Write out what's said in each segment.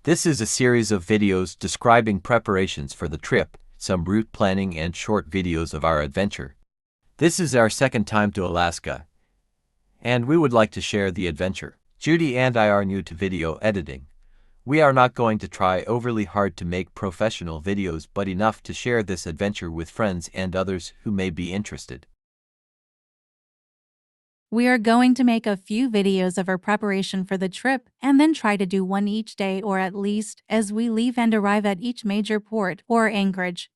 This is a series of videos describing preparations for the trip, some route planning and short videos of our adventure. This is our second time to Alaska, and we would like to share the adventure. Judy and I are new to video editing. We are not going to try overly hard to make professional videos, but enough to share this adventure with friends and others who may be interested. We are going to make a few videos of our preparation for the trip and then try to do one each day, or at least as we leave and arrive at each major port or anchorage.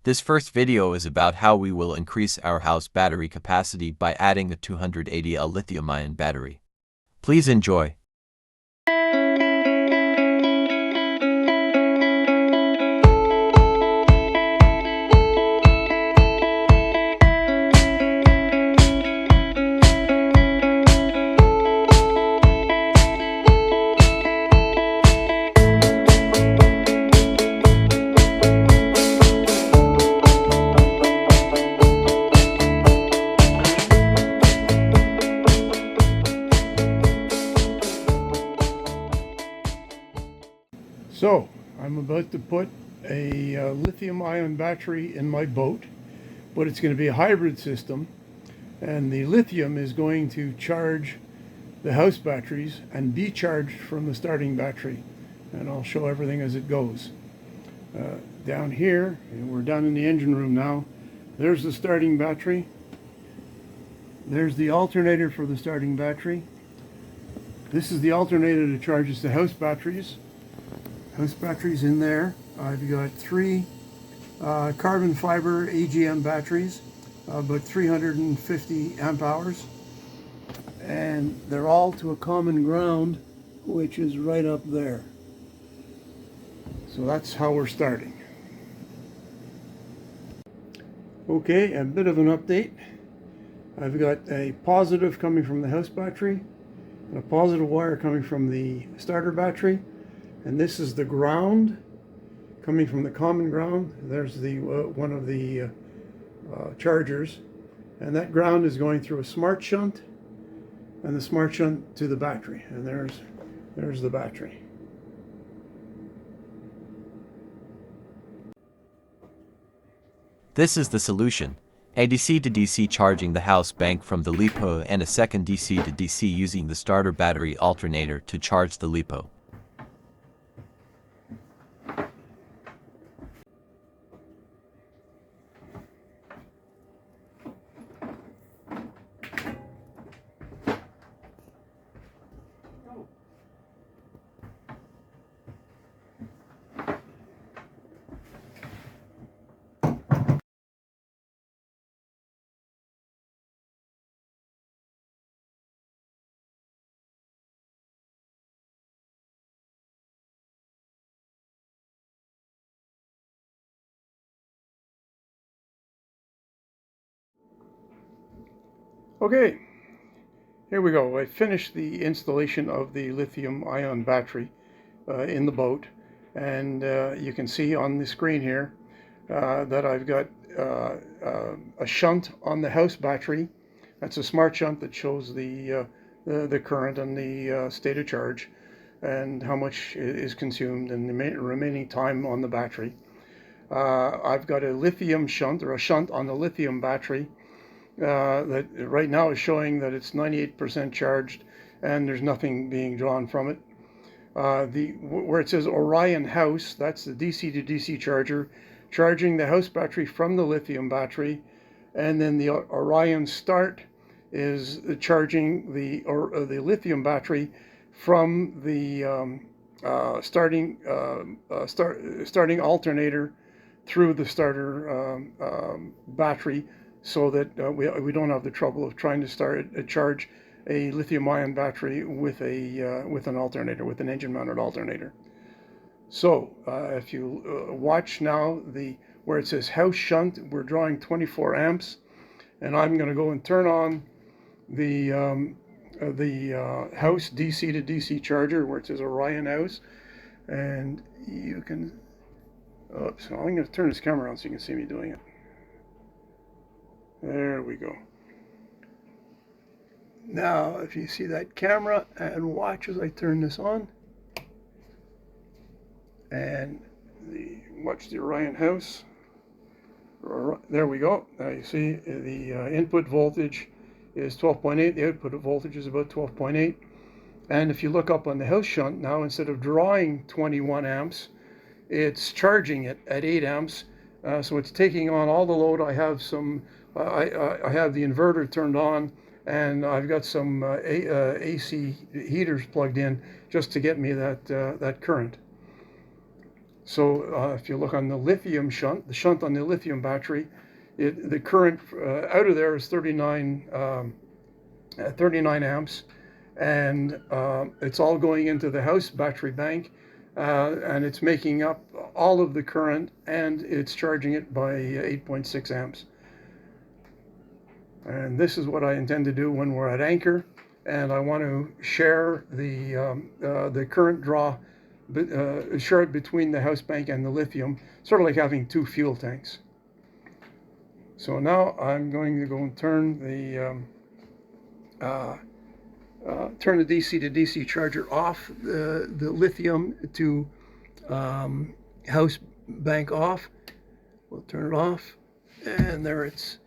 This first video is about how we will increase our house battery capacity by adding a 280Ah lithium-ion battery. Please enjoy. So, I'm about to put a lithium-ion battery in my boat, but it's going to be a hybrid system, and the lithium is going to charge the house batteries and be charged from the starting battery, and I'll show everything as it goes. Down here, and we're down in the engine room now, there's the starting battery. There's the alternator for the starting battery. This is the alternator that charges the house batteries. House batteries in there. I've got three carbon fiber AGM batteries, about 350 amp hours, and they're all to a common ground, which is right up there. So that's how we're starting. Okay, a bit of an update. I've got a positive coming from the house battery, and a positive wire coming from the starter battery. And this is the ground coming from the common ground. There's the one of the chargers, and that ground is going through a smart shunt, and the smart shunt to the battery. And there's the battery. This is the solution: a DC to DC charging the house bank from the LiPo, and a second DC to DC using the starter battery alternator to charge the LiPo. Okay, here we go. I finished the installation of the lithium-ion battery in the boat, and you can see on the screen here that I've got a shunt on the house battery. That's a smart shunt that shows the current and the state of charge and how much is consumed and the remaining time on the battery. I've got a lithium shunt, or a shunt on the lithium battery, that right now is showing that it's 98% charged and there's nothing being drawn from it. Where it says Orion House, that's the DC to DC charger charging the house battery from the lithium battery, and then the Orion Start is charging the lithium battery from the starting alternator through the starter battery, so that we don't have the trouble of trying to charge a lithium-ion battery with an alternator, with an engine-mounted alternator. So if you watch now where it says house shunt, we're drawing 24 amps, and I'm going to go and turn on the house DC to DC charger where it says Orion House, and you can. Oops, I'm going to turn this camera on so you can see me doing it. There we go. Now, if you see that camera and watch as I turn this on, and watch the Orion house. There we go. Now you see the input voltage is 12.8. The output voltage is about 12.8. And if you look up on the house shunt now, instead of drawing 21 amps, it's charging it at 8 amps. So it's taking on all the load. I have some. I have the inverter turned on, and I've got some AC heaters plugged in just to get me that current. So if you look on the lithium shunt, the shunt on the lithium battery, the current out of there is 39 amps, and it's all going into the house battery bank, and it's making up all of the current, and it's charging it by 8.6 amps. And this is what I intend to do when we're at anchor, and I want to share the current draw, share it between the house bank and the lithium, sort of like having two fuel tanks. So now I'm going to go and turn the DC to DC charger off, the lithium to house bank off. We'll turn it off, and there it's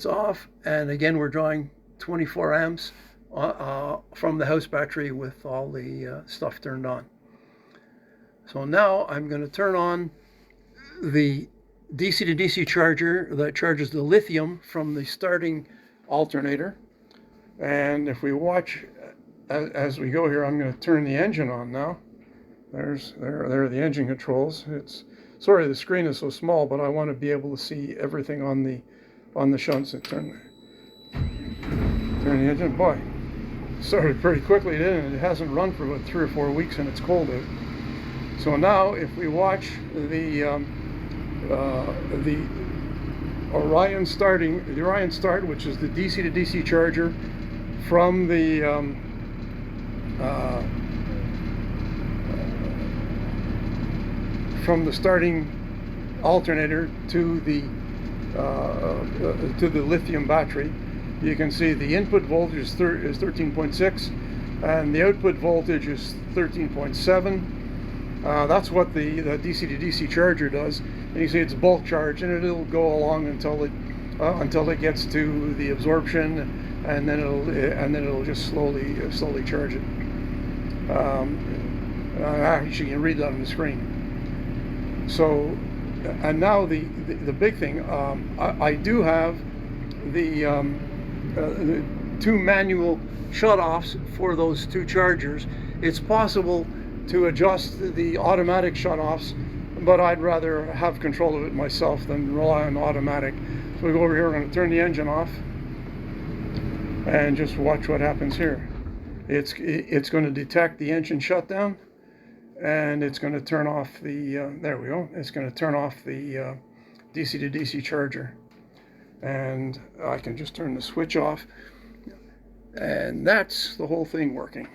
off. And again, we're drawing 24 amps from the house battery with all the stuff turned on. So now I'm going to turn on the DC to DC charger that charges the lithium from the starting alternator. And if we watch as we go here, I'm going to turn the engine on now. There are the engine controls. Sorry the screen is so small, but I want to be able to see everything on the shunts. And turn the engine. Boy, started pretty quickly, didn't it? It hasn't run for about 3 or 4 weeks, and it's cold out. So now, if we watch the Orion start, which is the DC to DC charger from the starting alternator to the lithium battery, you can see the input voltage is 13.6, and the output voltage is 13.7. That's what the DC to DC charger does, and you see it's bulk charge, and it'll go along until it gets to the absorption, and then it'll just slowly charge it. Actually, you can read that on the screen. So, and now the big thing, I do have the 2 manual shutoffs for those 2 chargers. It's possible to adjust the automatic shutoffs, but I'd rather have control of it myself than rely on automatic. So we go over here, we're going to turn the engine off, and just watch what happens here. It's going to detect the engine shutdown, and it's going to turn off the, there we go, it's going to turn off the DC to DC charger. And I can just turn the switch off, and that's the whole thing working.